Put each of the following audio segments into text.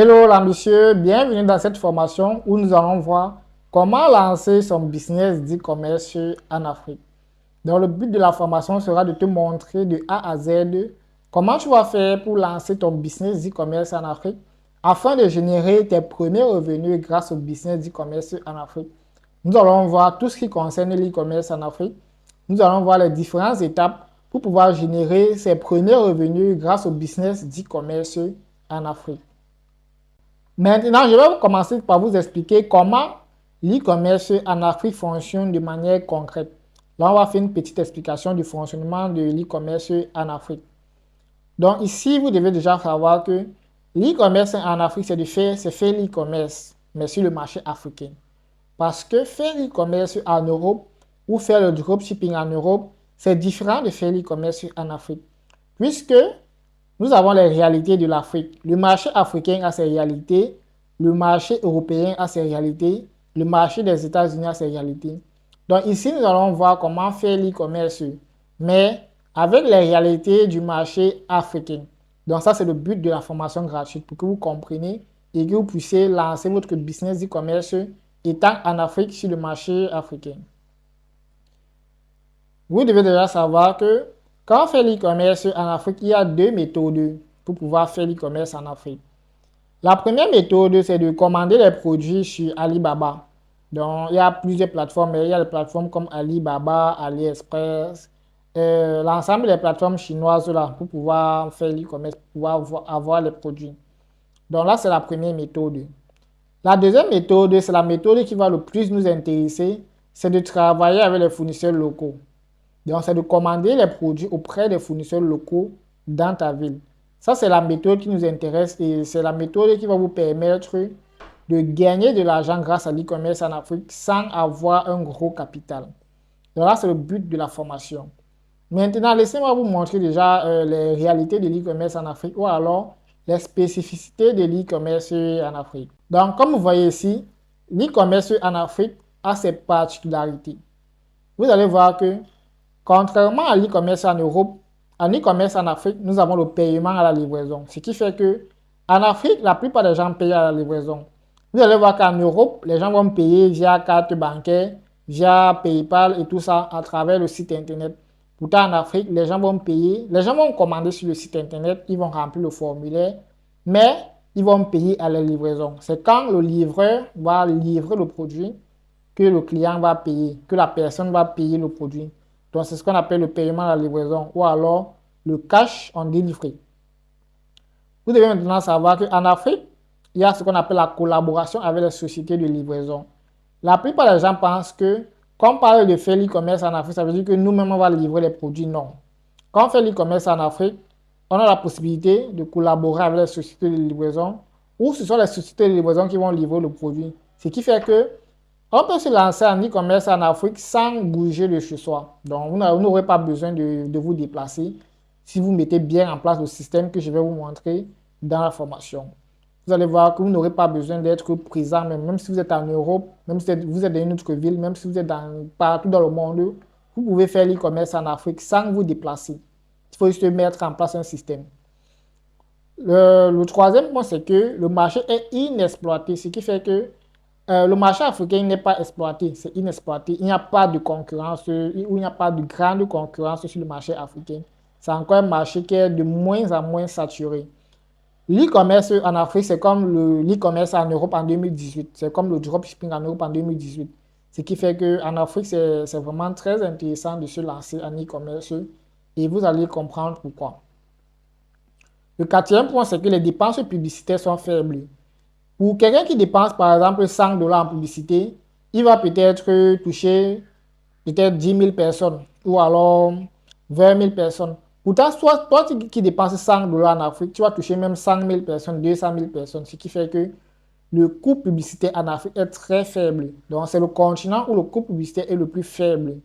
Hello l'ambitieux, bienvenue dans cette formation où nous allons voir comment lancer son business d'e-commerce en Afrique. Donc le but de la formation sera de te montrer de A à Z comment tu vas faire pour lancer ton business d'e-commerce en Afrique afin de générer tes premiers revenus grâce au business d'e-commerce en Afrique. Nous allons voir tout ce qui concerne l'e-commerce en Afrique. Nous allons voir les différentes étapes pour pouvoir générer ses premiers revenus grâce au business d'e-commerce en Afrique. Maintenant, je vais commencer par vous expliquer comment l'e-commerce en Afrique fonctionne de manière concrète. Là, on va faire une petite explication du fonctionnement de l'e-commerce en Afrique. Donc ici, vous devez déjà savoir que l'e-commerce en Afrique, c'est faire l'e-commerce, mais sur le marché africain. Parce que faire l'e-commerce en Europe ou faire le dropshipping en Europe, c'est différent de faire l'e-commerce en Afrique. Puisque nous avons les réalités de l'Afrique. Le marché africain a ses réalités, le marché européen a ses réalités, le marché des États-Unis a ses réalités. Donc ici, nous allons voir comment faire l'e-commerce, mais avec les réalités du marché africain. Donc ça, c'est le but de la formation gratuite pour que vous compreniez et que vous puissiez lancer votre business d'e-commerce étant en Afrique sur le marché africain. Vous devez déjà savoir que quand on fait l'e-commerce en Afrique, il y a deux méthodes pour pouvoir faire l'e-commerce en Afrique. La première méthode, c'est de commander les produits sur Alibaba. Donc, il y a plusieurs plateformes, mais il y a des plateformes comme Alibaba, AliExpress, l'ensemble des plateformes chinoises là pour pouvoir faire l'e-commerce, pour pouvoir avoir les produits. Donc là, c'est la première méthode. La deuxième méthode, c'est la méthode qui va le plus nous intéresser, c'est de travailler avec les fournisseurs locaux. Donc, c'est de commander les produits auprès des fournisseurs locaux dans ta ville. Ça, c'est la méthode qui nous intéresse et c'est la méthode qui va vous permettre de gagner de l'argent grâce à l'e-commerce en Afrique sans avoir un gros capital. Donc là, c'est le but de la formation. Maintenant, laissez-moi vous montrer déjà les réalités de l'e-commerce en Afrique ou alors les spécificités de l'e-commerce en Afrique. Donc, comme vous voyez ici, l'e-commerce en Afrique a ses particularités. Vous allez voir que contrairement à l'e-commerce en Europe, en e-commerce en Afrique, nous avons le paiement à la livraison. Ce qui fait que en Afrique, la plupart des gens payent à la livraison. Vous allez voir qu'en Europe, les gens vont payer via carte bancaire, via PayPal et tout ça à travers le site internet. Pourtant, en Afrique, les gens vont payer, les gens vont commander sur le site internet, ils vont remplir le formulaire, mais ils vont payer à la livraison. C'est quand le livreur va livrer le produit que le client va payer, que la personne va payer le produit. Donc, c'est ce qu'on appelle le paiement à la livraison ou alors le cash on delivery. Vous devez maintenant savoir qu'en Afrique, il y a ce qu'on appelle la collaboration avec les sociétés de livraison. La plupart des gens pensent que, quand on parle de faire l'e-commerce en Afrique, ça veut dire que nous-mêmes, on va livrer les produits. Non. Quand on fait l'e-commerce en Afrique, on a la possibilité de collaborer avec les sociétés de livraison ou ce sont les sociétés de livraison qui vont livrer le produit. Ce qui fait que on peut se lancer en e-commerce en Afrique sans bouger de chez soi. Donc, vous n'aurez pas besoin de vous déplacer si vous mettez bien en place le système que je vais vous montrer dans la formation. Vous allez voir que vous n'aurez pas besoin d'être présent, même si vous êtes en Europe, même si vous êtes dans une autre ville, même si vous êtes partout dans le monde, vous pouvez faire l'e-commerce en Afrique sans vous déplacer. Il faut juste mettre en place un système. Le troisième point, c'est que le marché est inexploité, ce qui fait que le marché africain n'est pas exploité, c'est inexploité. Il n'y a pas de concurrence, il n'y a pas de grande concurrence sur le marché africain. C'est encore un marché qui est de moins en moins saturé. L'e-commerce en Afrique, c'est comme l'e-commerce en Europe en 2018. C'est comme le dropshipping en Europe en 2018. Ce qui fait qu'en Afrique, c'est vraiment très intéressant de se lancer en e-commerce et vous allez comprendre pourquoi. Le quatrième point, c'est que les dépenses publicitaires sont faibles. Pour quelqu'un qui dépense par exemple 100 dollars en publicité, il va peut-être toucher peut-être 10 000 personnes ou alors 20 000 personnes. Pourtant, toi qui dépenses 100 dollars en Afrique, tu vas toucher même 100 000 personnes, 200 000 personnes, ce qui fait que le coût publicitaire en Afrique est très faible. Donc, c'est le continent où le coût publicitaire est le plus faible.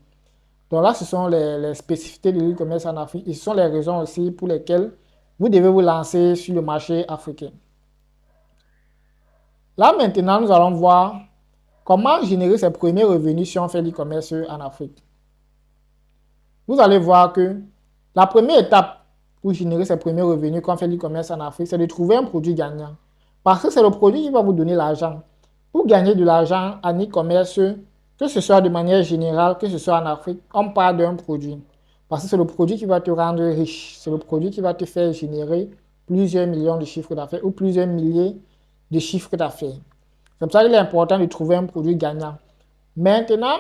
Donc là, ce sont les spécificités de l'e-commerce en Afrique et ce sont les raisons aussi pour lesquelles vous devez vous lancer sur le marché africain. Là, maintenant, nous allons voir comment générer ses premiers revenus si on fait l'e-commerce en Afrique. Vous allez voir que la première étape pour générer ses premiers revenus quand on fait l'e-commerce en Afrique, c'est de trouver un produit gagnant. Parce que c'est le produit qui va vous donner l'argent. Pour gagner de l'argent en e-commerce, que ce soit de manière générale, que ce soit en Afrique, on parle d'un produit. Parce que c'est le produit qui va te rendre riche. C'est le produit qui va te faire générer plusieurs millions de chiffres d'affaires ou plusieurs milliers de chiffres d'affaires. C'est pour ça qu'il est important de trouver un produit gagnant. Maintenant,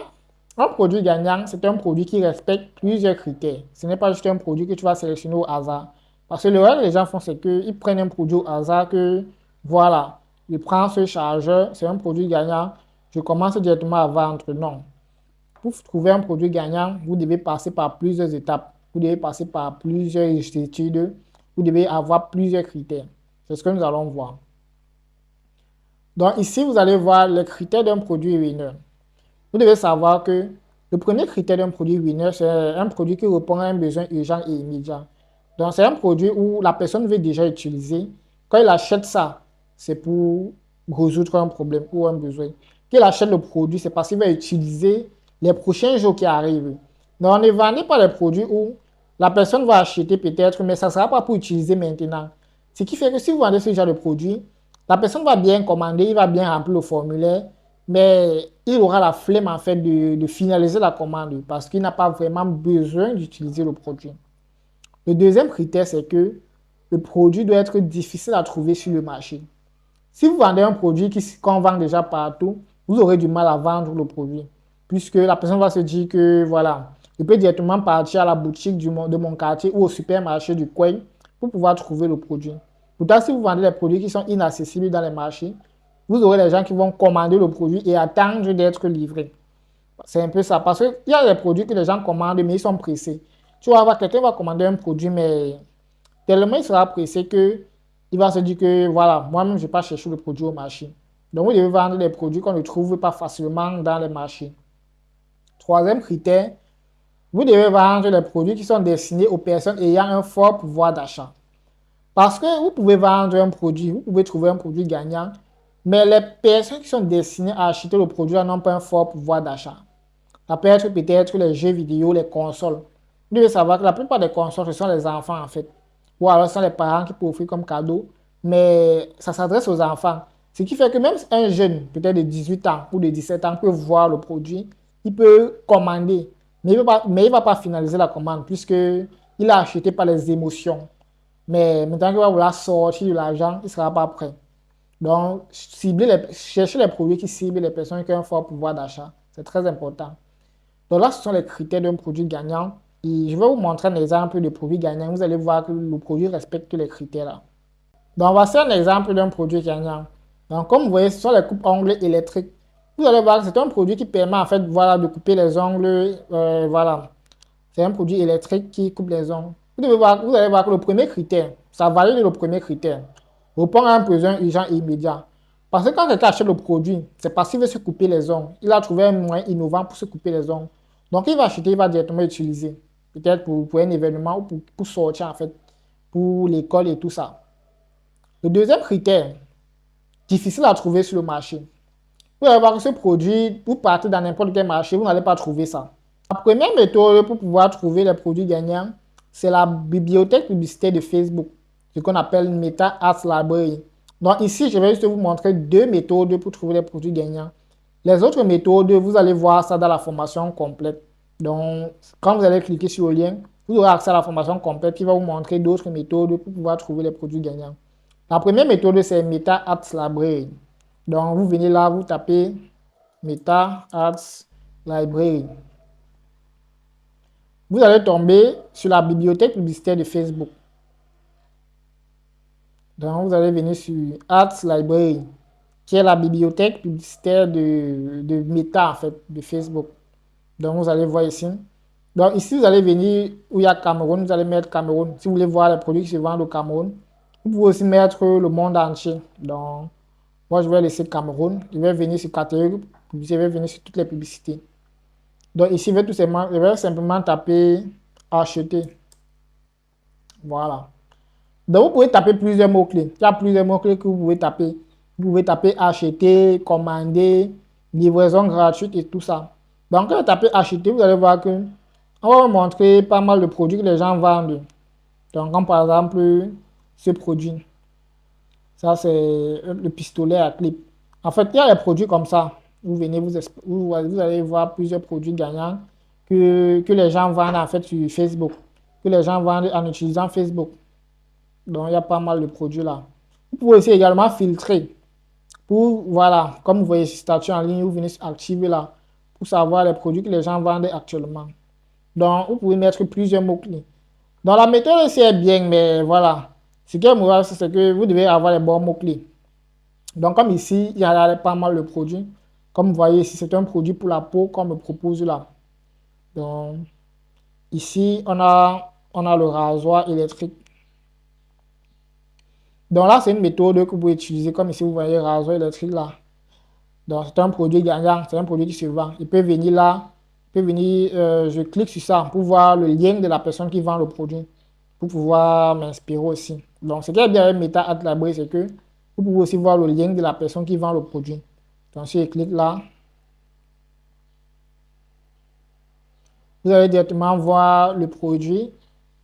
un produit gagnant, c'est un produit qui respecte plusieurs critères. Ce n'est pas juste un produit que tu vas sélectionner au hasard. Parce que le reste, les gens font, c'est qu'ils prennent un produit au hasard que, voilà, ils prennent ce chargeur, c'est un produit gagnant, je commence directement à vendre. Non. Pour trouver un produit gagnant, vous devez passer par plusieurs étapes. Vous devez passer par plusieurs études. Vous devez avoir plusieurs critères. C'est ce que nous allons voir. Donc ici, vous allez voir les critères d'un produit winner. Vous devez savoir que le premier critère d'un produit winner, c'est un produit qui répond à un besoin urgent et immédiat. Donc, c'est un produit où la personne veut déjà utiliser. Quand il achète ça, c'est pour résoudre un problème ou un besoin. Qu'il achète le produit, c'est parce qu'il va utiliser les prochains jours qui arrivent. Donc, on ne vendez pas les produits où la personne va acheter peut-être, mais ça ne sera pas pour utiliser maintenant. Ce qui fait que si vous vendez ce genre de produit, la personne va bien commander, il va bien remplir le formulaire, mais il aura la flemme en fait de finaliser la commande parce qu'il n'a pas vraiment besoin d'utiliser le produit. Le deuxième critère, c'est que le produit doit être difficile à trouver sur le marché. Si vous vendez un produit qu'on vend déjà partout, vous aurez du mal à vendre le produit. Puisque la personne va se dire que, voilà, je peux directement partir à la boutique de mon quartier ou au supermarché du coin pour pouvoir trouver le produit. Pourtant, si vous vendez des produits qui sont inaccessibles dans les marchés, vous aurez des gens qui vont commander le produit et attendre d'être livrés. C'est un peu ça. Parce qu'il y a des produits que les gens commandent, mais ils sont pressés. Tu vas voir, quelqu'un va commander un produit, mais tellement il sera pressé que il va se dire que, voilà, moi-même, je ne vais pas chercher le produit au marché. Donc, vous devez vendre des produits qu'on ne trouve pas facilement dans les marchés. Troisième critère, vous devez vendre les produits qui sont destinés aux personnes ayant un fort pouvoir d'achat. Parce que vous pouvez vendre un produit, vous pouvez trouver un produit gagnant, mais les personnes qui sont destinées à acheter le produit n'ont pas un fort pouvoir d'achat. Ça peut être peut-être les jeux vidéo, les consoles. Vous devez savoir que la plupart des consoles, ce sont les enfants en fait. Ou alors ce sont les parents qui peuvent offrir comme cadeau, mais ça s'adresse aux enfants. Ce qui fait que même un jeune, peut-être de 18 ans ou de 17 ans, peut voir le produit, il peut commander, mais il ne va pas finaliser la commande puisqu'il a acheté par les émotions. Mais maintenant qu'il va vouloir sortir de l'argent, il ne sera pas prêt. Donc, chercher les produits qui ciblent les personnes qui ont un fort pouvoir d'achat. C'est très important. Donc là, ce sont les critères d'un produit gagnant. Et je vais vous montrer un exemple de produit gagnant. Vous allez voir que le produit respecte tous les critères là. Donc voici un exemple d'un produit gagnant. Donc comme vous voyez, ce sont les coupes-ongles électriques. Vous allez voir que c'est un produit qui permet en fait voilà, de couper les ongles. Voilà. C'est un produit électrique qui coupe les ongles. Vous allez voir que le premier critère, ça valide le premier critère. Répond à un besoin urgent et immédiat. Parce que quand quelqu'un achète le produit, c'est parce qu'il veut se couper les ongles. Il a trouvé un moyen innovant pour se couper les ongles. Donc, il va acheter, il va directement utiliser. Peut-être pour un événement ou pour sortir, en fait, pour l'école et tout ça. Le deuxième critère, difficile à trouver sur le marché. Vous allez voir que ce produit, vous partez dans n'importe quel marché, vous n'allez pas trouver ça. La première méthode pour pouvoir trouver les produits gagnants, c'est la bibliothèque publicitaire de Facebook, ce qu'on appelle Meta Ads Library. Donc ici, je vais juste vous montrer deux méthodes pour trouver les produits gagnants. Les autres méthodes, vous allez voir ça dans la formation complète. Donc, quand vous allez cliquer sur le lien, vous aurez accès à la formation complète qui va vous montrer d'autres méthodes pour pouvoir trouver les produits gagnants. La première méthode, c'est Meta Ads Library. Donc, vous venez là, vous tapez Meta Ads Library. Vous allez tomber sur la bibliothèque publicitaire de Facebook. Donc, vous allez venir sur Ads Library, qui est la bibliothèque publicitaire de Meta, en fait, de Facebook. Donc, vous allez voir ici. Donc, ici, vous allez venir où il y a Cameroun, vous allez mettre Cameroun. Si vous voulez voir les produits qui se vendent au Cameroun, vous pouvez aussi mettre le monde entier. Donc, moi, je vais laisser Cameroun. Je vais venir sur catégorie, je vais venir sur toutes les publicités. Donc, ici, je vais simplement taper acheter. Voilà. Donc, vous pouvez taper plusieurs mots-clés. Il y a plusieurs mots-clés que vous pouvez taper. Vous pouvez taper acheter, commander, livraison gratuite et tout ça. Donc, quand vous tapez acheter, vous allez voir que on va vous montrer pas mal de produits que les gens vendent. Donc, comme par exemple, ce produit. Ça, c'est le pistolet à clip. En fait, il y a des produits comme ça. Vous allez voir plusieurs produits gagnants que les gens vendent en fait sur Facebook, que les gens vendent en utilisant Facebook. Donc, il y a pas mal de produits là. Vous pouvez aussi également filtrer pour, voilà, comme vous voyez ce statut en ligne, vous venez activer là pour savoir les produits que les gens vendent actuellement. Donc, vous pouvez mettre plusieurs mots-clés. Donc, la méthode aussi est bien, mais voilà. Ce qui est mauvais, c'est que vous devez avoir les bons mots-clés. Donc, comme ici, il y a pas mal de produits. Comme vous voyez ici, c'est un produit pour la peau qu'on me propose là. Donc, ici, on a le rasoir électrique. Donc là, c'est une méthode que vous pouvez utiliser. Comme ici, vous voyez le rasoir électrique là. Donc, c'est un produit gagnant. C'est un produit qui se vend. Il peut venir là. Il peut venir, je clique sur ça pour voir le lien de la personne qui vend le produit. Pour pouvoir m'inspirer aussi. Donc, ce qui est bien avec Meta Library, c'est que vous pouvez aussi voir le lien de la personne qui vend le produit. Donc, si je clique là, vous allez directement voir le produit,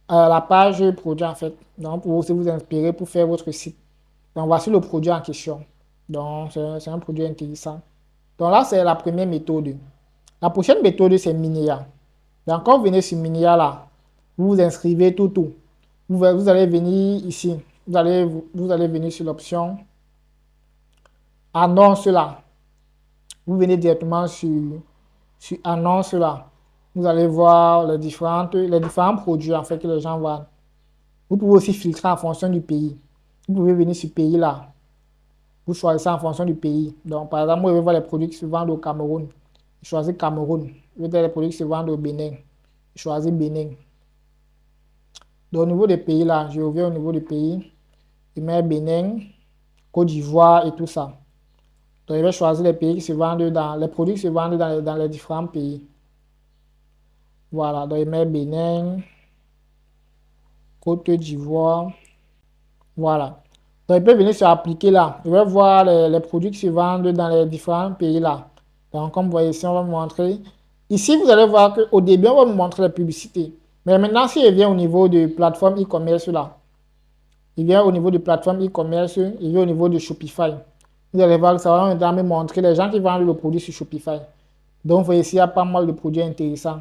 la page produit en fait. Donc, pour aussi vous inspirer pour faire votre site. Donc, voici le produit en question. Donc, c'est un produit intéressant. Donc là, c'est la première méthode. La prochaine méthode, c'est Minia. Donc, quand vous venez sur Minia là, vous vous inscrivez tout. Vous allez venir ici. Vous allez venir sur l'option annonce là. Vous venez directement sur annonce là. Vous allez voir les différents produits en fait que les gens vendent. Vous pouvez aussi filtrer en fonction du pays. Vous pouvez venir sur pays là. Vous choisissez en fonction du pays. Donc, par exemple, moi, je vais voir les produits qui se vendent au Cameroun. Je choisis Cameroun. Je vais voir les produits qui se vendent au Bénin. Je choisis Bénin. Donc, au niveau des pays là, je reviens au niveau du pays. Je mets Bénin, Côte d'Ivoire et tout ça. Donc, je vais choisir les pays qui se vendent les produits qui se vendent dans les différents pays. Voilà, donc je mets Bénin, Côte d'Ivoire. Voilà. Donc, il peut venir sur appliquer là. Je vais voir les produits qui se vendent dans les différents pays là. Donc, comme vous voyez ici, on va me montrer. Ici, vous allez voir qu'au début, on va me montrer les publicités. Mais maintenant, si je viens au niveau de plateforme e-commerce là, il vient au niveau de plateforme e-commerce, il vient au niveau de Shopify. Vous allez voir que ça va me montrer les gens qui vendent le produit sur Shopify. Donc, vous voyez ici, il y a pas mal de produits intéressants.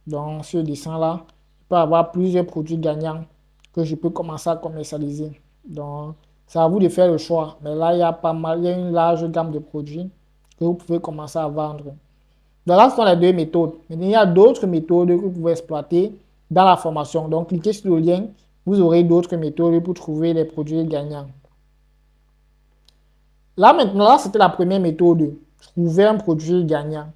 Donc, sur le dessin là, je peux avoir plusieurs produits gagnants que je peux commencer à commercialiser. Donc, c'est à vous de faire le choix. Mais là, il y a pas mal, il y a une large gamme de produits que vous pouvez commencer à vendre. Donc là, ce sont les deux méthodes. Mais il y a d'autres méthodes que vous pouvez exploiter dans la formation. Donc, cliquez sur le lien, vous aurez d'autres méthodes pour trouver les produits gagnants. Là, maintenant, là, c'était la première méthode, trouver un produit gagnant.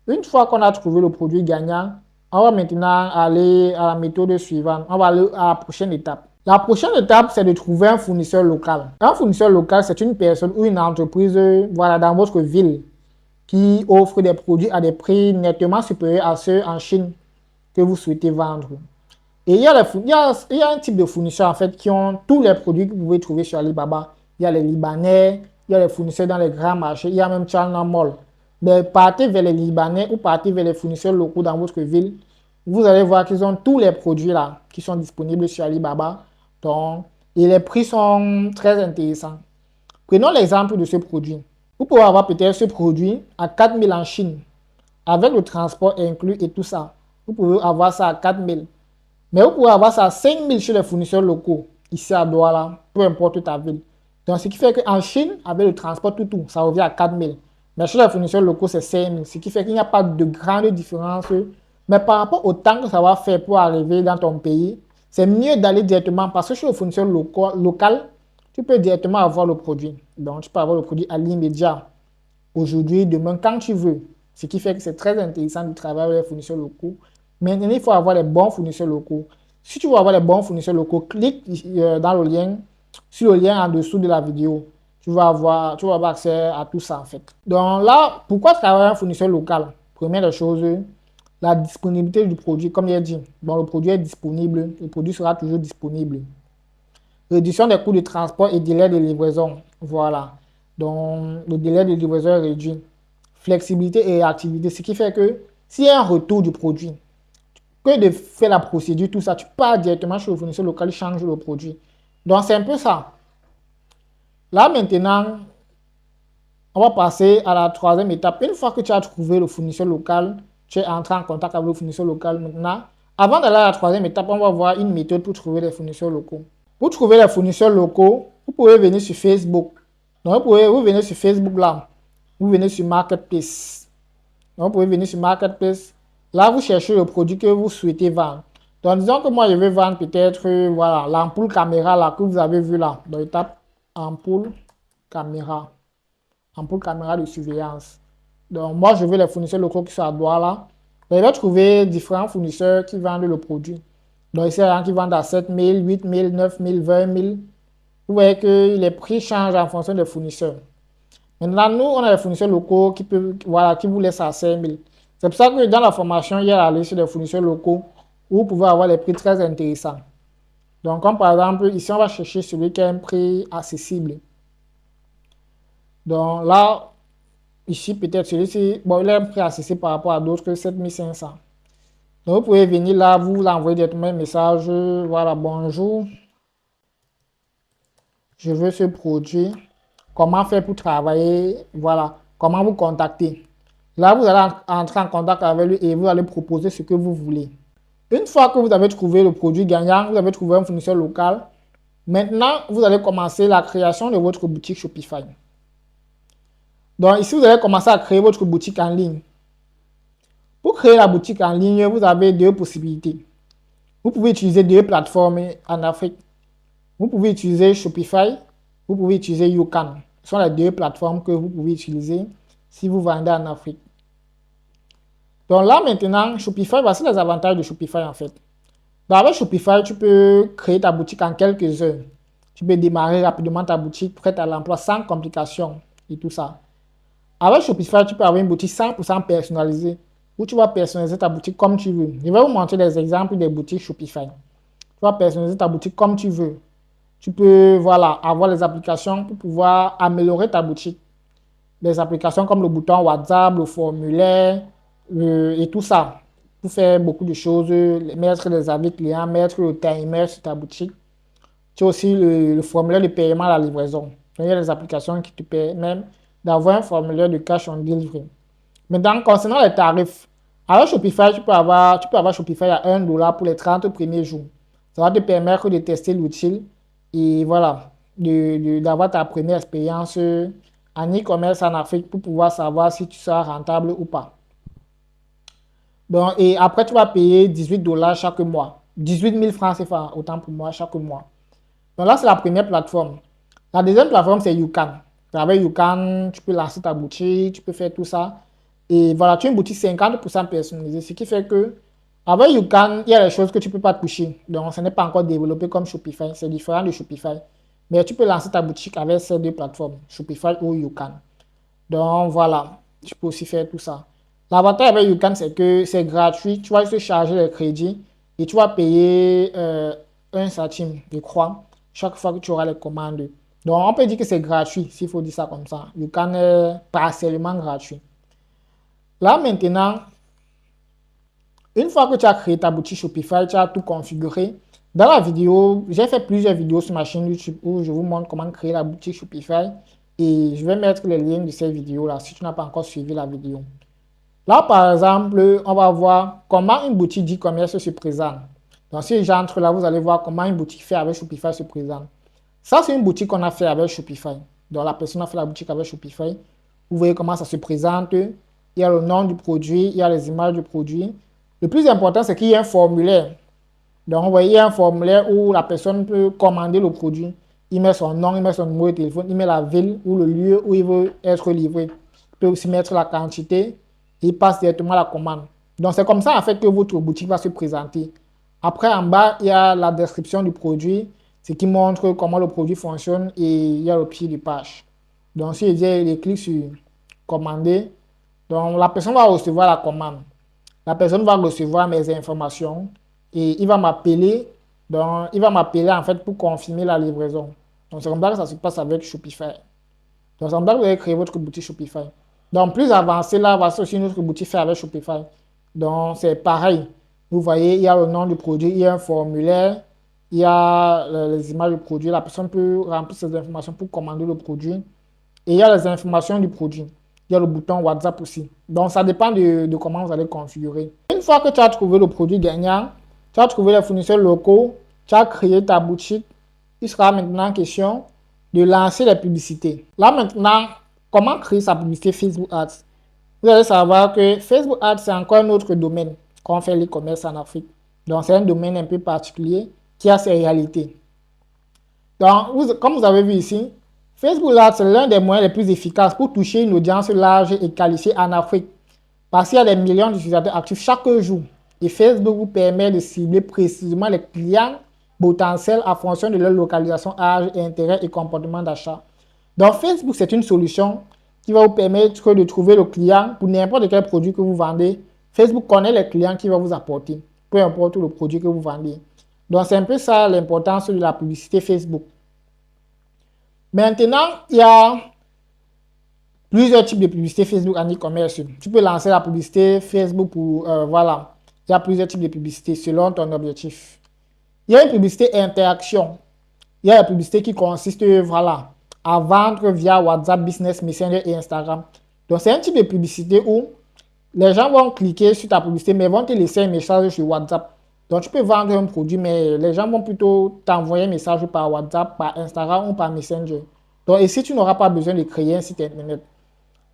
Une fois qu'on a trouvé le produit gagnant, on va maintenant aller à la méthode suivante. On va aller à la prochaine étape. La prochaine étape, c'est de trouver un fournisseur local. Un fournisseur local, c'est une personne ou une entreprise voilà, dans votre ville qui offre des produits à des prix nettement supérieurs à ceux en Chine que vous souhaitez vendre. Et il y a un type de fournisseurs en fait qui ont tous les produits que vous pouvez trouver sur Alibaba. Il y a les Libanais, il y a les fournisseurs dans les grands marchés, il y a même China Mall. Mais partez vers les Libanais ou partez vers les fournisseurs locaux dans votre ville. Vous allez voir qu'ils ont tous les produits là qui sont disponibles sur Alibaba. Donc, et les prix sont très intéressants. Prenons l'exemple de ce produit. Vous pouvez avoir peut-être ce produit à 4 000 en Chine, avec le transport inclus et tout ça. Vous pouvez avoir ça à 4 000. Mais vous pouvez avoir ça à 5 000 chez les fournisseurs locaux, ici à Douala, peu importe ta ville. Donc, ce qui fait qu'en Chine, avec le transport, tout, ça revient à 4 000. Mais chez les fournisseurs locaux, c'est 5 000. Ce qui fait qu'il n'y a pas de grande différence. Mais par rapport au temps que ça va faire pour arriver dans ton pays, c'est mieux d'aller directement parce que chez le fournisseur local, tu peux directement avoir le produit. Donc, tu peux avoir le produit à l'immédiat, aujourd'hui, demain, quand tu veux. Ce qui fait que c'est très intéressant de travailler avec les fournisseurs locaux. Maintenant, il faut avoir les bons fournisseurs locaux. Si tu veux avoir les bons fournisseurs locaux, clique dans le lien, sur le lien en dessous de la vidéo. Tu vas avoir accès à tout ça en fait. Donc là, pourquoi travailler un fournisseur local? Première des choses, la disponibilité du produit, comme il a dit. Bon, le produit est disponible, le produit sera toujours disponible. Réduction des coûts de transport et délai de livraison. Voilà. Donc, le délai de livraison est réduit. Flexibilité et réactivité, ce qui fait que s'il y a un retour du produit, que de faire la procédure, tout ça, tu pars directement chez le fournisseur local, il change le produit. Donc, c'est un peu ça. Là, maintenant, on va passer à la troisième étape. Une fois que tu as trouvé le fournisseur local, tu es entré en contact avec le fournisseur local maintenant. Avant d'aller à la troisième étape, on va voir une méthode pour trouver les fournisseurs locaux. Pour trouver les fournisseurs locaux, vous pouvez venir sur Facebook. Donc, vous venez sur Facebook là. Vous venez sur Marketplace. Donc, vous pouvez venir sur Marketplace. Là, vous cherchez le produit que vous souhaitez vendre. Donc, disons que moi, je vais vendre peut-être, voilà, l'ampoule caméra là que vous avez vu là. Donc, je tape ampoule caméra de surveillance. Donc, moi, je veux les fournisseurs locaux qui sont à Douala. Donc, je vais trouver différents fournisseurs qui vendent le produit. Donc, ici, il y a qui vendent à 7 000, 8 000, 9 000, 20 000. Vous voyez que les prix changent en fonction des fournisseurs. Maintenant, nous, on a les fournisseurs locaux qui vous laissent à 5 000. C'est pour ça que dans la formation, il y a la liste des fournisseurs locaux où vous pouvez avoir les prix très intéressants. Donc, comme par exemple, ici, on va chercher celui qui a un prix accessible. Donc là, ici, peut-être celui-ci, bon, il a un prix accessible par rapport à d'autres, 7500. Donc, vous pouvez venir là, vous l'envoyer directement un message. Voilà, bonjour. Je veux ce produit. Comment faire pour travailler? Voilà, comment vous contacter. Là, vous allez entrer en contact avec lui et vous allez proposer ce que vous voulez. Une fois que vous avez trouvé le produit gagnant, vous avez trouvé un fournisseur local, maintenant, vous allez commencer la création de votre boutique Shopify. Donc ici, vous allez commencer à créer votre boutique en ligne. Pour créer la boutique en ligne, vous avez deux possibilités. Vous pouvez utiliser deux plateformes en Afrique. Vous pouvez utiliser Shopify, vous pouvez utiliser YouCan. Ce sont les deux plateformes que vous pouvez utiliser si vous vendez en Afrique. Donc là maintenant, Shopify, voici les avantages de Shopify en fait. Donc avec Shopify, tu peux créer ta boutique en quelques heures. Tu peux démarrer rapidement ta boutique prête à l'emploi sans complications et tout ça. Avec Shopify, tu peux avoir une boutique 100% personnalisée où tu vas personnaliser ta boutique comme tu veux. Je vais vous montrer des exemples des boutiques Shopify. Tu vas personnaliser ta boutique comme tu veux. Tu peux voilà, avoir les applications pour pouvoir améliorer ta boutique. Des applications comme le bouton WhatsApp, le formulaire et tout ça. Pour faire beaucoup de choses, mettre les avis clients, mettre le timer sur ta boutique. Tu as aussi le formulaire de paiement à la livraison. Il y a des applications qui te permettent d'avoir un formulaire de cash on delivery. Maintenant, concernant les tarifs, avec Shopify, tu peux avoir Shopify à 1 dollar pour les 30 premiers jours. Ça va te permettre de tester l'outil et voilà, d'avoir ta première expérience en e-commerce en Afrique pour pouvoir savoir si tu seras rentable ou pas. Donc, et après, tu vas payer 18 dollars chaque mois. 18 000 francs CFA, autant pour moi, chaque mois. Donc là, c'est la première plateforme. La deuxième plateforme, c'est YouCan. Avec YouCan, tu peux lancer ta boutique, tu peux faire tout ça. Et voilà, tu as une boutique 50% personnalisée, ce qui fait que avec YouCan, il y a des choses que tu ne peux pas toucher. Donc, ce n'est pas encore développé comme Shopify. C'est différent de Shopify. Mais tu peux lancer ta boutique avec ces deux plateformes, Shopify ou YouCan. Donc, voilà, tu peux aussi faire tout ça. L'avantage avec YouCan, c'est que c'est gratuit. Tu vas juste charger les crédits et tu vas payer un centime, je crois, chaque fois que tu auras les commandes. Donc, on peut dire que c'est gratuit, s'il faut dire ça comme ça. YouCan est partiellement gratuit. Là, maintenant, une fois que tu as créé ta boutique Shopify, tu as tout configuré. Dans la vidéo, j'ai fait plusieurs vidéos sur ma chaîne YouTube où je vous montre comment créer la boutique Shopify. Et je vais mettre les liens de ces vidéos-là si tu n'as pas encore suivi la vidéo. Là, par exemple, on va voir comment une boutique d'e-commerce se présente. Donc, si j'entre là, vous allez voir comment une boutique fait avec Shopify se présente. Ça, c'est une boutique qu'on a fait avec Shopify. Donc, la personne a fait la boutique avec Shopify. Vous voyez comment ça se présente. Il y a le nom du produit, il y a les images du produit. Le plus important, c'est qu'il y a un formulaire. Donc, vous voyez, il y a un formulaire où la personne peut commander le produit. Il met son nom, il met son numéro de téléphone, il met la ville ou le lieu où il veut être livré. Il peut aussi mettre la quantité. Il passe directement la commande. Donc, c'est comme ça, en fait, que votre boutique va se présenter. Après, en bas, il y a la description du produit, ce qui montre comment le produit fonctionne et il y a le pied de page. Donc, si je clique sur commander, donc la personne va recevoir la commande. La personne va recevoir mes informations et il va m'appeler. Donc, il va m'appeler en fait pour confirmer la livraison. Donc, c'est comme ça que ça se passe avec Shopify. Donc, c'est comme ça que vous allez créer votre boutique Shopify. Donc, plus avancé, là, voici aussi notre boutique fait avec Shopify. Donc, c'est pareil. Vous voyez, il y a le nom du produit, il y a un formulaire, il y a les images du produit. La personne peut remplir ces informations pour commander le produit. Et il y a les informations du produit. Il y a le bouton WhatsApp aussi. Donc, ça dépend de comment vous allez configurer. Une fois que tu as trouvé le produit gagnant, tu as trouvé les fournisseurs locaux, tu as créé ta boutique, il sera maintenant question de lancer les publicités. Là maintenant, comment créer sa publicité Facebook Ads? Vous allez savoir que Facebook Ads, c'est encore un autre domaine qu'on fait l'e-commerce en Afrique. Donc, c'est un domaine un peu particulier qui a ses réalités. Donc, comme vous avez vu ici, Facebook Ads, c'est l'un des moyens les plus efficaces pour toucher une audience large et qualifiée en Afrique. Parce qu'il y a des millions d'utilisateurs actifs chaque jour. Et Facebook vous permet de cibler précisément les clients potentiels en fonction de leur localisation, âge, intérêt et comportement d'achat. Donc, Facebook, c'est une solution qui va vous permettre de trouver le client pour n'importe quel produit que vous vendez. Facebook connaît les clients qu'il va vous apporter, peu importe le produit que vous vendez. Donc, c'est un peu ça l'importance de la publicité Facebook. Maintenant, il y a plusieurs types de publicité Facebook en e-commerce. Tu peux lancer la publicité Facebook pour, voilà. Il y a plusieurs types de publicité selon ton objectif. Il y a une publicité interaction. Il y a la publicité qui consiste, voilà, à vendre via WhatsApp, Business, Messenger et Instagram. Donc, c'est un type de publicité où les gens vont cliquer sur ta publicité, mais vont te laisser un message sur WhatsApp. Donc, tu peux vendre un produit, mais les gens vont plutôt t'envoyer un message par WhatsApp, par Instagram ou par Messenger. Donc, ici, tu n'auras pas besoin de créer un site internet.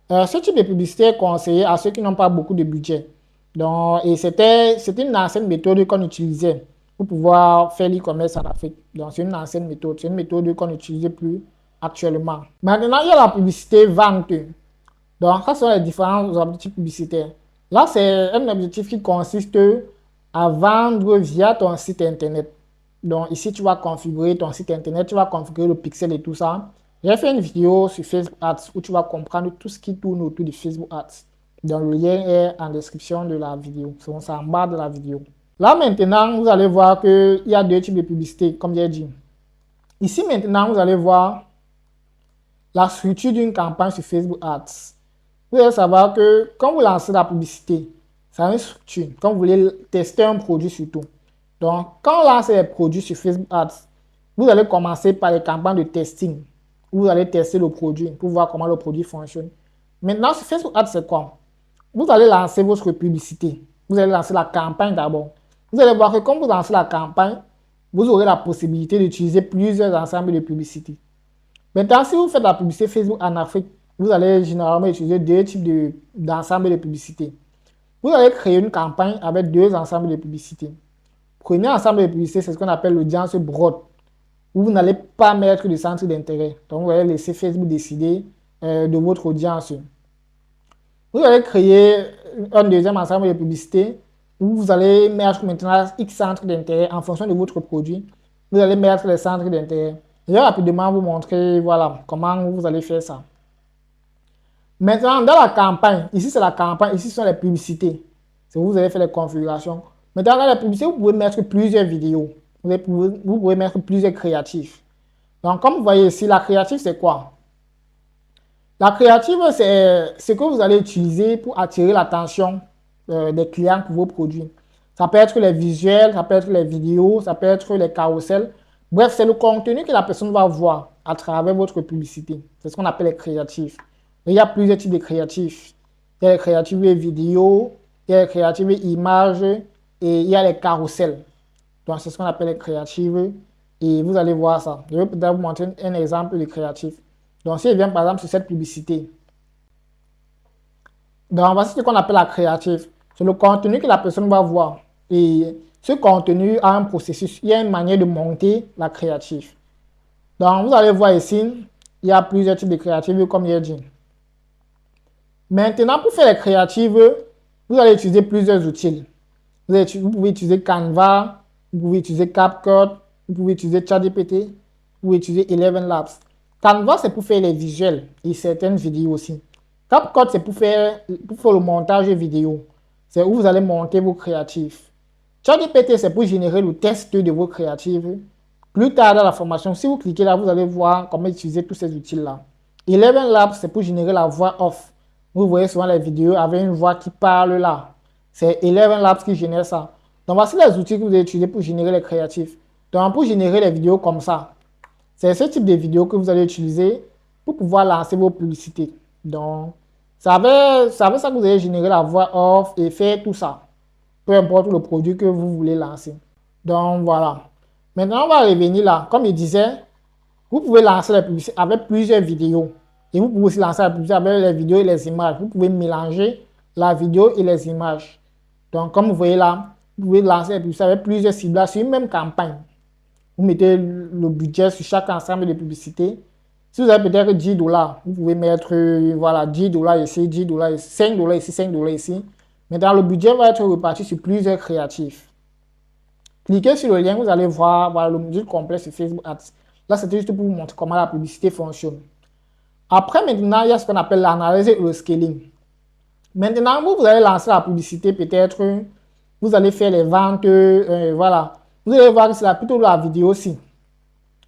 Ce type de publicité est conseillé à ceux qui n'ont pas beaucoup de budget. Donc, et c'était une ancienne méthode qu'on utilisait pour pouvoir faire l'e-commerce en Afrique. Donc, c'est une ancienne méthode. C'est une méthode qu'on n'utilise plus actuellement. Maintenant, il y a la publicité vente. Donc, ça sont les différents objectifs publicitaires. Là, c'est un objectif qui consiste à vendre via ton site internet. Donc, ici, tu vas configurer ton site internet, tu vas configurer le pixel et tout ça. J'ai fait une vidéo sur Facebook Ads où tu vas comprendre tout ce qui tourne autour de Facebook Ads. Donc, le lien est en description de la vidéo. C'est en bas de la vidéo. Là, maintenant, vous allez voir qu'il y a deux types de publicité, comme j'ai dit. Ici, maintenant, vous allez voir la structure d'une campagne sur Facebook Ads. Vous allez savoir que quand vous lancez la publicité, ça a une structure. Quand vous voulez tester un produit surtout. Donc, quand on lance les produits sur Facebook Ads, vous allez commencer par les campagnes de testing. Vous allez tester le produit pour voir comment le produit fonctionne. Maintenant, sur Facebook Ads, c'est quoi? Vous allez lancer votre publicité. Vous allez lancer la campagne d'abord. Vous allez voir que quand vous lancez la campagne, vous aurez la possibilité d'utiliser plusieurs ensembles de publicités. Maintenant, si vous faites la publicité Facebook en Afrique, vous allez généralement utiliser deux types d'ensembles de publicités. Vous allez créer une campagne avec deux ensembles de publicités. Premier ensemble de publicités, c'est ce qu'on appelle l'audience broad, où vous n'allez pas mettre de centre d'intérêt. Donc, vous allez laisser Facebook décider de votre audience. Vous allez créer un deuxième ensemble de publicités où vous allez mettre maintenant X centres d'intérêt en fonction de votre produit. Vous allez mettre les centres d'intérêt. Je vais rapidement vous montrer voilà, comment vous allez faire ça. Maintenant, dans la campagne, ici c'est la campagne, ici ce sont les publicités. C'est où vous allez faire les configurations. Maintenant, dans la publicité, vous pouvez mettre plusieurs vidéos. Vous pouvez mettre plusieurs créatifs. Donc, comme vous voyez ici, la créative, c'est quoi? La créative, c'est ce que vous allez utiliser pour attirer l'attention des clients pour vos produits. Ça peut être les visuels, ça peut être les vidéos, ça peut être les carousels. Bref, c'est le contenu que la personne va voir à travers votre publicité. C'est ce qu'on appelle les créatifs. Il y a plusieurs types de créatifs. Il y a les créatifs vidéo, il y a les créatifs images et il y a les carousels. Donc, c'est ce qu'on appelle les créatifs. Et vous allez voir ça. Je vais peut-être vous montrer un exemple de créatif. Donc, si je viens par exemple sur cette publicité. Donc, voici ce qu'on appelle la créative. C'est le contenu que la personne va voir. Et ce contenu a un processus. Il y a une manière de monter la créative. Donc, vous allez voir ici, il y a plusieurs types de créatives, comme j'ai dit. Maintenant, pour faire les créatives, vous allez utiliser plusieurs outils. Vous pouvez utiliser Canva, vous pouvez utiliser CapCut, vous pouvez utiliser ChatGPT, vous pouvez utiliser Eleven Labs. Canva, c'est pour faire les visuels et certaines vidéos aussi. CapCut, c'est pour faire le montage vidéo. C'est où vous allez monter vos créatifs. ChatGPT, c'est pour générer le test de vos créatifs. Plus tard dans la formation, si vous cliquez là, vous allez voir comment utiliser tous ces outils-là. Eleven Labs, c'est pour générer la voix off. Vous voyez souvent les vidéos avec une voix qui parle là. C'est Eleven Labs qui génère ça. Donc, voici les outils que vous allez utiliser pour générer les créatifs. Donc, pour générer les vidéos comme ça, c'est ce type de vidéo que vous allez utiliser pour pouvoir lancer vos publicités. Donc, c'est avec ça que vous allez générer la voix off et faire tout ça. Peu importe le produit que vous voulez lancer. Donc, voilà. Maintenant, on va revenir là. Comme je disais, vous pouvez lancer la publicité avec plusieurs vidéos. Et vous pouvez aussi lancer la publicité avec les vidéos et les images. Vous pouvez mélanger la vidéo et les images. Donc, comme vous voyez là, vous pouvez lancer la publicité avec plusieurs ciblages sur une même campagne. Vous mettez le budget sur chaque ensemble de publicités. Si vous avez peut-être 10 $, vous pouvez mettre voilà, 10 $ ici, 10 $ ici, 5 $ ici, 5 $ ici. Maintenant, le budget va être reparti sur plusieurs créatifs. Cliquez sur le lien, vous allez voir voilà, le module complet sur Facebook Ads. Là, c'était juste pour vous montrer comment la publicité fonctionne. Après, maintenant, il y a ce qu'on appelle l'analyse et le scaling. Maintenant, vous allez lancer la publicité, peut-être, vous allez faire les ventes, voilà. Vous allez voir que c'est plutôt la vidéo aussi.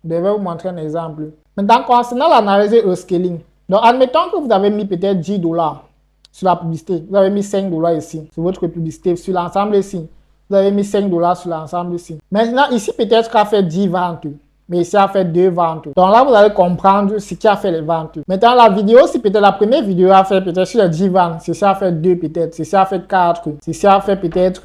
Je vais vous montrer un exemple. Maintenant, concernant l'analyse et le scaling. Donc, admettons que vous avez mis peut-être 10 $ sur la publicité. Vous avez mis 5 $ ici, sur votre publicité, sur l'ensemble ici. Vous avez mis 5 $ sur l'ensemble ici. Maintenant, ici, peut-être qu'à fait 10 ventes. Mais ici, a fait 2 ventes. Donc là, vous allez comprendre ce qui a fait les ventes. Maintenant, la vidéo, c'est peut-être la première vidéo à faire peut-être sur les 10 ventes. Ceci a fait 2 peut-être. Ceci a fait 4. Ceci a fait peut-être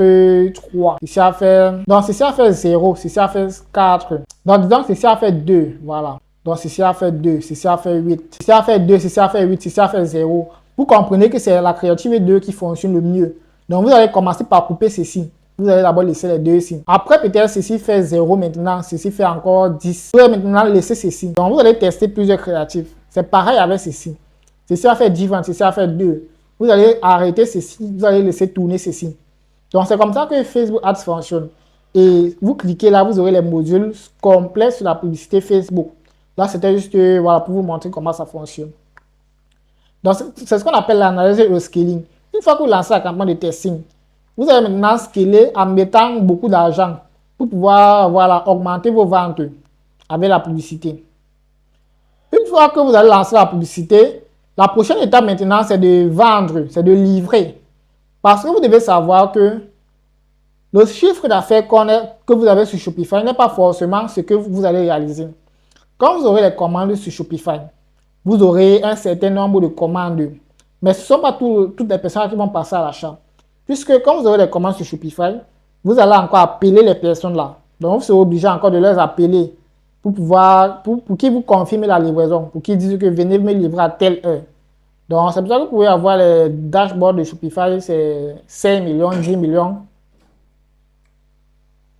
3. Ceci a fait... Donc, ceci a fait 0. Ceci a fait 4. Donc, disons que ceci a fait 2. Voilà. Donc, ceci a fait 2. Ceci a fait 8. Ceci a fait 2. Ceci a fait 8. Ceci a fait 0. Vous comprenez que c'est la créative 2 qui fonctionne le mieux. Donc, vous allez commencer par couper ceci. Vous allez d'abord laisser les deux ici. Après, peut-être ceci fait 0 maintenant, ceci fait encore 10. Vous allez maintenant laisser ceci. Donc, vous allez tester plusieurs créatifs. C'est pareil avec ceci. Ceci a fait 10 ventes, ceci a fait 2. Vous allez arrêter ceci, vous allez laisser tourner ceci. Donc, c'est comme ça que Facebook Ads fonctionne. Et vous cliquez là, vous aurez les modules complets sur la publicité Facebook. Là, c'était juste voilà, pour vous montrer comment ça fonctionne. Donc, c'est ce qu'on appelle l'analyse et le scaling. Une fois que vous lancez la campagne de testing, vous allez maintenant scaler en mettant beaucoup d'argent pour pouvoir voilà, augmenter vos ventes avec la publicité. Une fois que vous allez lancer la publicité, la prochaine étape maintenant, c'est de vendre, c'est de livrer. Parce que vous devez savoir que le chiffre d'affaires que vous avez sur Shopify n'est pas forcément ce que vous allez réaliser. Quand vous aurez les commandes sur Shopify, vous aurez un certain nombre de commandes. Mais ce ne sont pas toutes les personnes qui vont passer à l'achat. Puisque quand vous aurez des commandes sur Shopify, vous allez encore appeler les personnes là. Donc, vous serez obligé encore de les appeler pour qu'ils vous confirment la livraison, pour qu'ils disent que venez me livrer à telle heure. Donc, c'est pour ça que vous pouvez avoir les dashboards de Shopify, c'est 5 millions, 10 millions.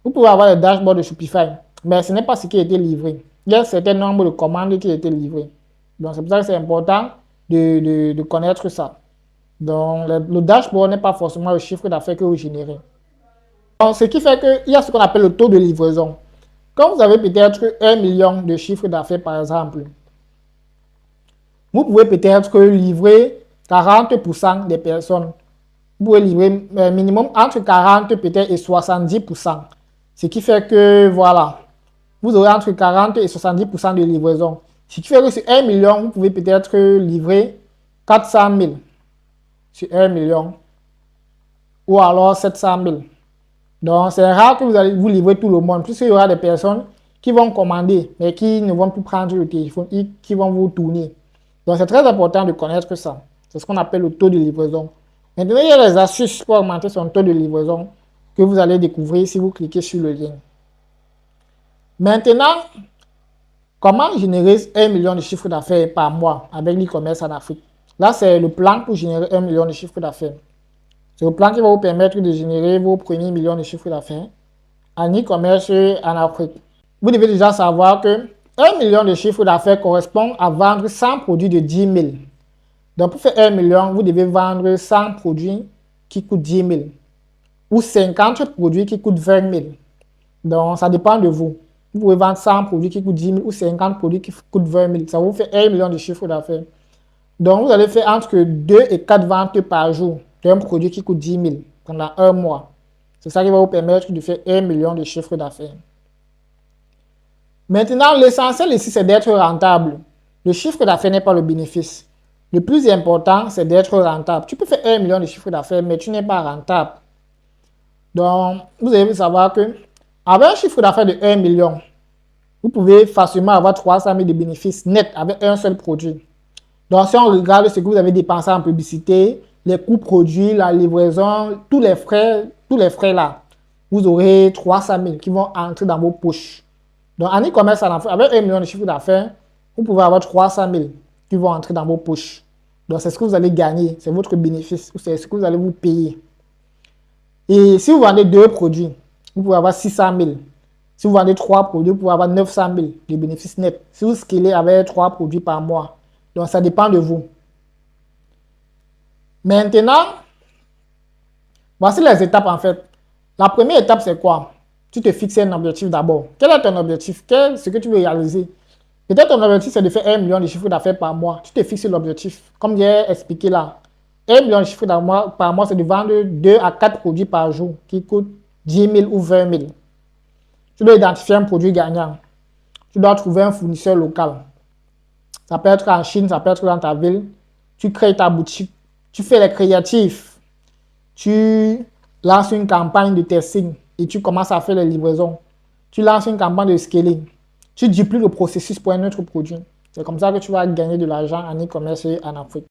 Vous pouvez avoir les dashboards de Shopify, mais ce n'est pas ce qui a été livré. Il y a un certain nombre de commandes qui ont été livrées. Donc, c'est pour ça que c'est important de connaître ça. Donc, le dashboard n'est pas forcément le chiffre d'affaires que vous générez. Donc, ce qui fait qu'il y a ce qu'on appelle le taux de livraison. Quand vous avez peut-être 1 million de chiffre d'affaires, par exemple, vous pouvez peut-être livrer 40% des personnes. Vous pouvez livrer minimum entre 40 peut-être et 70%. Ce qui fait que, voilà, vous aurez entre 40 et 70% de livraison. Ce qui fait que sur 1 million, vous pouvez peut-être livrer 400 000. Sur 1 million ou alors 700 000. Donc, c'est rare que vous allez vous livrer tout le monde, puisqu'il y aura des personnes qui vont commander, mais qui ne vont plus prendre le téléphone, qui vont vous tourner. Donc, c'est très important de connaître ça. C'est ce qu'on appelle le taux de livraison. Maintenant, il y a des astuces pour augmenter son taux de livraison que vous allez découvrir si vous cliquez sur le lien. Maintenant, comment générer 1 million de chiffre d'affaires par mois avec l'e-commerce en Afrique? Là, c'est le plan pour générer 1 million de chiffre d'affaires. C'est le plan qui va vous permettre de générer vos premiers millions de chiffre d'affaires en e-commerce en Afrique. Vous devez déjà savoir que 1 million de chiffre d'affaires correspond à vendre 100 produits de 10 000. Donc, pour faire 1 million, vous devez vendre 100 produits qui coûtent 10 000 ou 50 produits qui coûtent 20 000. Donc, ça dépend de vous. Vous pouvez vendre 100 produits qui coûtent 10 000 ou 50 produits qui coûtent 20 000. Ça vous fait 1 million de chiffre d'affaires. Donc, vous allez faire entre 2 et 4 ventes par jour d'un produit qui coûte 10 000 pendant un mois. C'est ça qui va vous permettre de faire 1 million de chiffre d'affaires. Maintenant, l'essentiel ici, c'est d'être rentable. Le chiffre d'affaires n'est pas le bénéfice. Le plus important, c'est d'être rentable. Tu peux faire 1 million de chiffre d'affaires, mais tu n'es pas rentable. Donc, vous devez savoir que Avec un chiffre d'affaires de 1 million, vous pouvez facilement avoir 300 000 de bénéfices nets avec un seul produit. Donc, si on regarde ce que vous avez dépensé en publicité, les coûts produits, la livraison, tous les frais là, vous aurez 300 000 qui vont entrer dans vos poches. Donc, en e-commerce, avec 1 million de chiffre d'affaires, vous pouvez avoir 300 000 qui vont entrer dans vos poches. Donc, c'est ce que vous allez gagner, c'est votre bénéfice, c'est ce que vous allez vous payer. Et si vous vendez 2 produits, vous pouvez avoir 600 000. Si vous vendez 3 produits, vous pouvez avoir 900 000 de bénéfices nets. Si vous scalez avec 3 produits par mois, donc ça dépend de vous. Maintenant, voici les étapes en fait. La première étape, c'est quoi? Tu te fixes un objectif d'abord. Quel est ton objectif? Quel est ce que tu veux réaliser? Peut-être ton objectif, c'est de faire 1 million de chiffre d'affaires par mois. Tu te fixes l'objectif. Comme j'ai expliqué là. 1 million de chiffre d'affaires par mois, c'est de vendre 2 à 4 produits par jour qui coûtent 10 000 ou 20 000. Tu dois identifier un produit gagnant. Tu dois trouver un fournisseur local. Ça peut être en Chine, ça peut être dans ta ville. Tu crées ta boutique. Tu fais les créatifs. Tu lances une campagne de testing et tu commences à faire les livraisons. Tu lances une campagne de scaling. Tu dupliques le processus pour un autre produit. C'est comme ça que tu vas gagner de l'argent en e-commerce et en Afrique.